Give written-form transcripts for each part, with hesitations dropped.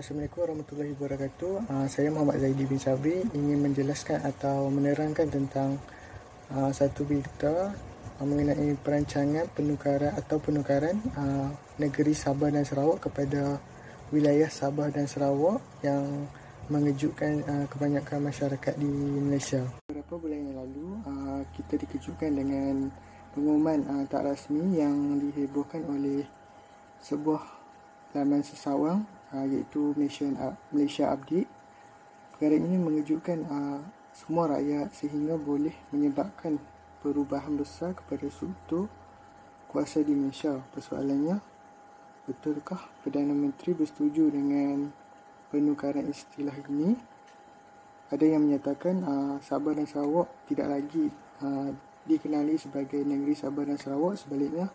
Assalamualaikum warahmatullahi wabarakatuh. Saya Muhammad Zaidi bin Sabri ingin menjelaskan atau menerangkan tentang satu berita mengenai perancangan penukaran negeri Sabah dan Sarawak kepada wilayah Sabah dan Sarawak yang mengejutkan kebanyakan masyarakat di Malaysia. Beberapa bulan yang lalu kita dikejutkan dengan pengumuman tak rasmi yang dihebohkan oleh sebuah laman sesawang iaitu Malaysia Update. Perkara ini mengejutkan semua rakyat sehingga boleh menyebabkan perubahan besar kepada struktur kuasa di Malaysia. Persoalannya, betulkah Perdana Menteri bersetuju dengan penukaran istilah ini? Ada yang menyatakan Sabah dan Sarawak tidak lagi dikenali sebagai negeri Sabah dan Sarawak, sebaliknya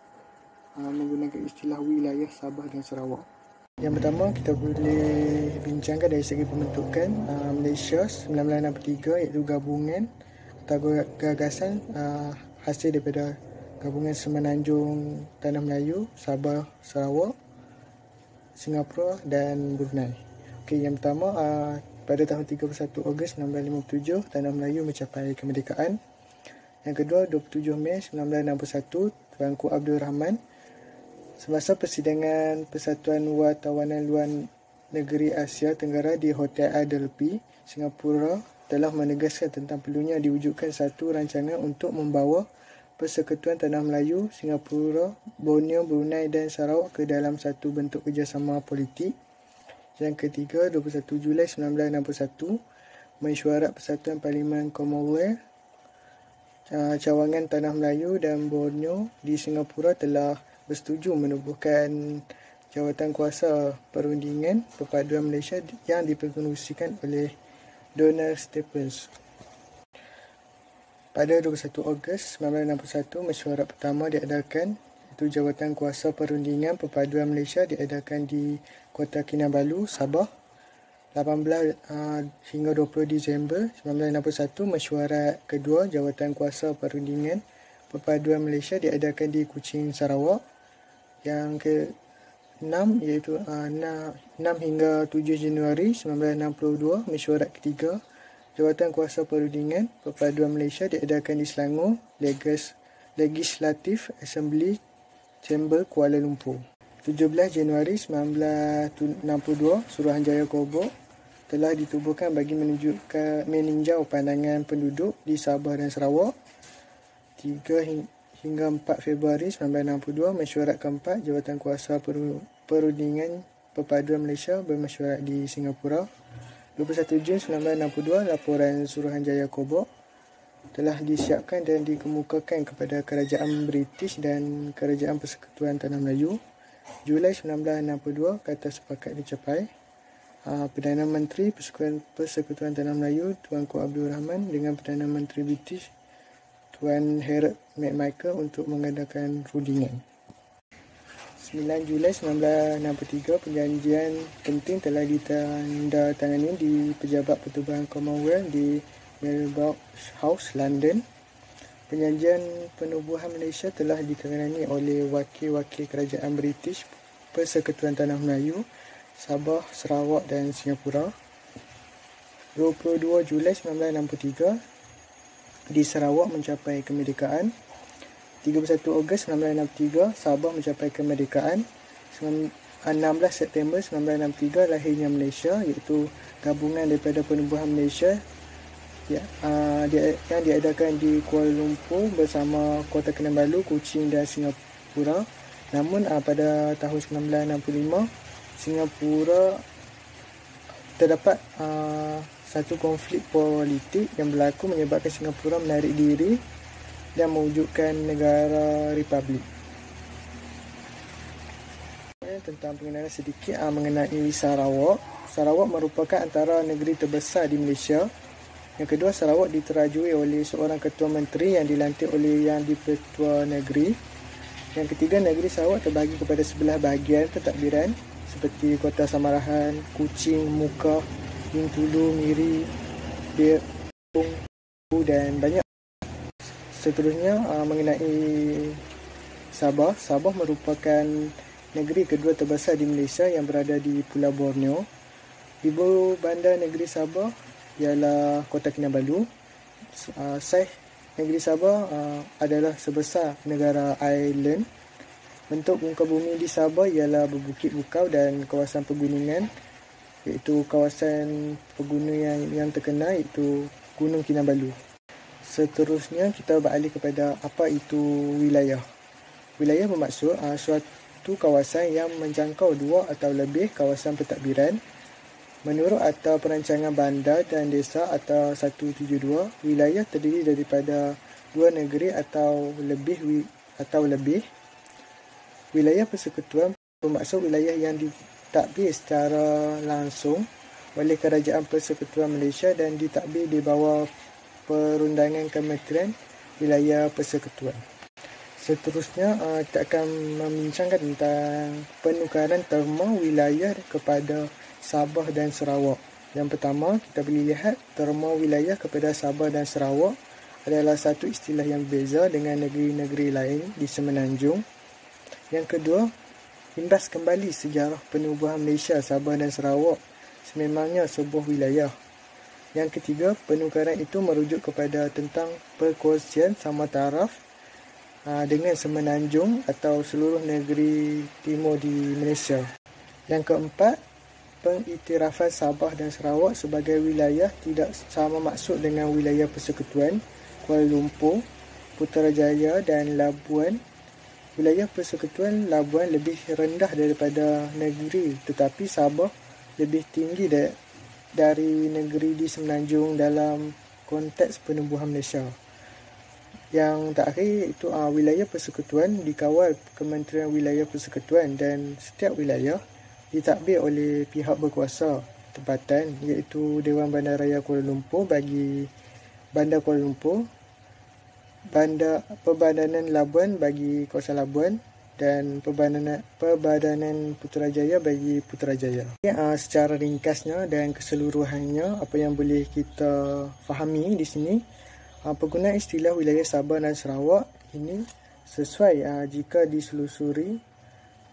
menggunakan istilah wilayah Sabah dan Sarawak. Yang pertama, kita boleh bincangkan dari segi pembentukan Malaysia 1963, iaitu gabungan atau gagasan hasil daripada gabungan Semenanjung Tanah Melayu, Sabah, Sarawak, Singapura dan Brunei. Okey, yang pertama, pada tahun 31 Ogos 1957, Tanah Melayu mencapai kemerdekaan. Yang kedua, 27 Mei 1961, Tuanku Abdul Rahman semasa persidangan Persatuan Wartawanan Luar Negeri Asia Tenggara di Hotel Adelphi, Singapura, telah menegaskan tentang perlunya diwujudkan satu rancangan untuk membawa Persekutuan Tanah Melayu, Singapura, Borneo, Brunei dan Sarawak ke dalam satu bentuk kerjasama politik. Yang ketiga, 21 Julai 1961, Mesyuarat Persatuan Parlimen Commonwealth, cawangan Tanah Melayu dan Borneo di Singapura telah bersetuju menubuhkan jawatan kuasa perundingan perpaduan Malaysia yang dipengerusikan oleh Donald Staples. Pada 21 Ogos 1961, mesyuarat pertama diadakan, iaitu jawatan kuasa perundingan perpaduan Malaysia diadakan di Kota Kinabalu, Sabah. 18 hingga 20 Disember 1961, mesyuarat kedua jawatan kuasa perundingan perpaduan Malaysia diadakan di Kuching, Sarawak. Yang ke-6 iaitu 6 hingga 7 Januari 1962, mesyuarat ketiga jawatan kuasa perundingan perpaduan Malaysia diadakan di Selangor Legislative Assembly Chamber, Kuala Lumpur. 17 Januari 1962, Suruhanjaya Kobok telah ditubuhkan bagi meninjau pandangan penduduk di Sabah dan Sarawak. 3 hingga 4 Februari 1962, mesyuarat keempat jawatan kuasa perundingan perpaduan Malaysia bermesyuarat di Singapura. 21 Jun 1962, laporan Suruhanjaya Kobok telah disiapkan dan dikemukakan kepada Kerajaan British dan Kerajaan Persekutuan Tanah Melayu. Julai 1962, kata sepakat dicapai. Perdana Menteri Persekutuan Tanah Melayu Tuanku Abdul Rahman dengan Perdana Menteri British Tuan Harold McMichael untuk mengadakan rundingan. 9 Julai 1963, perjanjian penting telah ditandatangani di Pejabat Pertubuhan Commonwealth di Melbourne House, London. Perjanjian penubuhan Malaysia telah ditandatangani oleh wakil-wakil kerajaan British, Persekutuan Tanah Melayu, Sabah, Sarawak dan Singapura. 22 Julai 1963, di Sarawak mencapai kemerdekaan. 31 Ogos 1963, Sabah mencapai kemerdekaan. 16 September 1963, lahirnya Malaysia, iaitu gabungan daripada penubuhan Malaysia yang diadakan di Kuala Lumpur bersama Kota Kinabalu, Kuching dan Singapura. Namun pada tahun 1965, Singapura terdapat satu konflik politik yang berlaku menyebabkan Singapura menarik diri dan mewujudkan negara republik. Tentang pengenalan sedikit mengenai Sarawak. Sarawak merupakan antara negeri terbesar di Malaysia. Yang kedua, Sarawak diterajui oleh seorang ketua menteri yang dilantik oleh Yang di-Pertua Negeri. Yang ketiga, negeri Sarawak terbahagi kepada 11 bahagian pentadbiran seperti Kota Samarahan, Kuching, Mukah, Bintulu, Miri, Beung dan banyak. Seterusnya mengenai Sabah. Sabah merupakan negeri kedua terbesar di Malaysia yang berada di Pulau Borneo. Ibu bandar negeri Sabah ialah Kota Kinabalu. Saiz negeri Sabah adalah sebesar negara Ireland. Bentuk muka bumi di Sabah ialah berbukit bukau dan kawasan pegunungan, iaitu kawasan pegunungan yang terkenal iaitu Gunung Kinabalu. Seterusnya kita beralih kepada apa itu wilayah. Wilayah bermaksud suatu kawasan yang menjangkau dua atau lebih kawasan pentadbiran. Menurut Akta Perancangan Bandar dan Desa Akta 172, wilayah terdiri daripada dua negeri atau lebih. Wilayah persekutuan bermaksud wilayah yang ditadbir secara langsung oleh Kerajaan Persekutuan Malaysia dan ditadbir di bawah perundangan Kementerian Wilayah Persekutuan. Seterusnya, kita akan membincangkan tentang penukaran terma wilayah kepada Sabah dan Sarawak. Yang pertama, kita boleh lihat terma wilayah kepada Sabah dan Sarawak adalah satu istilah yang berbeza dengan negeri-negeri lain di Semenanjung. Yang kedua, imbas kembali sejarah penubuhan Malaysia, Sabah dan Sarawak sememangnya sebuah wilayah. Yang ketiga, penukaran itu merujuk kepada tentang perkongsian sama taraf dengan Semenanjung atau seluruh negeri timur di Malaysia. Yang keempat, pengiktirafan Sabah dan Sarawak sebagai wilayah tidak sama maksud dengan wilayah persekutuan Kuala Lumpur, Putrajaya dan Labuan. Wilayah persekutuan Labuan lebih rendah daripada negeri, tetapi Sabah lebih tinggi dari negeri di Semenanjung dalam konteks penubuhan Malaysia. Yang terakhir itu wilayah persekutuan dikawal Kementerian Wilayah Persekutuan dan setiap wilayah ditadbir oleh pihak berkuasa tempatan, iaitu Dewan Bandaraya Kuala Lumpur bagi Bandar Kuala Lumpur, Perbadanan Labuan bagi kawasan Labuan dan Perbadanan Putrajaya bagi Putrajaya. Secara ringkasnya dan keseluruhannya, apa yang boleh kita fahami di sini, penggunaan istilah wilayah Sabah dan Sarawak ini sesuai jika diselusuri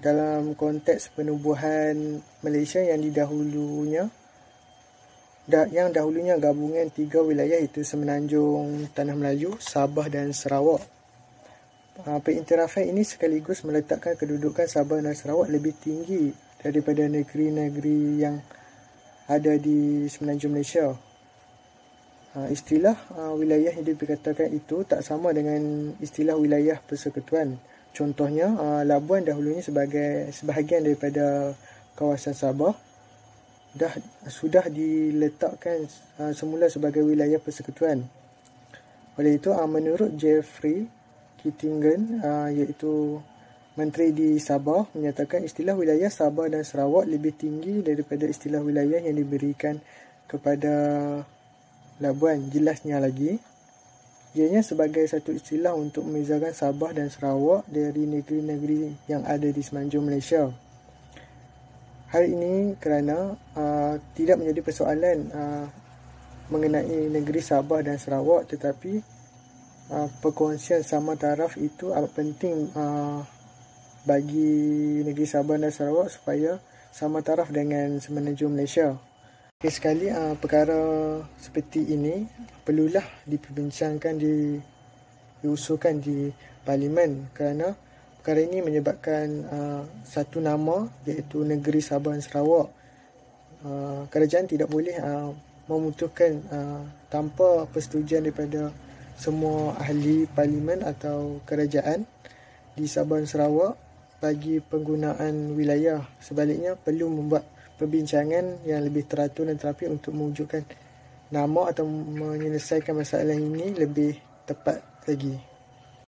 dalam konteks penubuhan Malaysia yang dahulunya gabungan tiga wilayah iaitu Semenanjung, Tanah Melayu, Sabah dan Sarawak. Pengiktirafan ini sekaligus meletakkan kedudukan Sabah dan Sarawak lebih tinggi daripada negeri-negeri yang ada di Semenanjung Malaysia. Istilah wilayah yang dikatakan itu tak sama dengan istilah wilayah persekutuan. Contohnya, Labuan dahulunya sebagai sebahagian daripada kawasan Sabah sudah diletakkan semula sebagai wilayah persekutuan. Oleh itu, menurut Jeffrey Kittingen, iaitu Menteri di Sabah, menyatakan istilah wilayah Sabah dan Sarawak lebih tinggi daripada istilah wilayah yang diberikan kepada Labuan. Jelasnya lagi, ianya sebagai satu istilah untuk memisahkan Sabah dan Sarawak dari negeri-negeri yang ada di Semenanjung Malaysia. Hal ini kerana tidak menjadi persoalan mengenai negeri Sabah dan Sarawak, tetapi perkongsian sama taraf itu amat penting bagi negeri Sabah dan Sarawak supaya sama taraf dengan Semenanjung Malaysia. Sekali perkara seperti ini perlulah diperbincangkan, diusulkan di Parlimen kerana perkara ini menyebabkan satu nama iaitu negeri Sabah dan Sarawak. Kerajaan tidak boleh memutuskan tanpa persetujuan daripada semua ahli Parlimen atau kerajaan di Sabah dan Sarawak bagi penggunaan wilayah. Sebaliknya perlu membuat perbincangan yang lebih teratur dan terapi untuk mewujudkan nama atau menyelesaikan masalah ini lebih tepat lagi.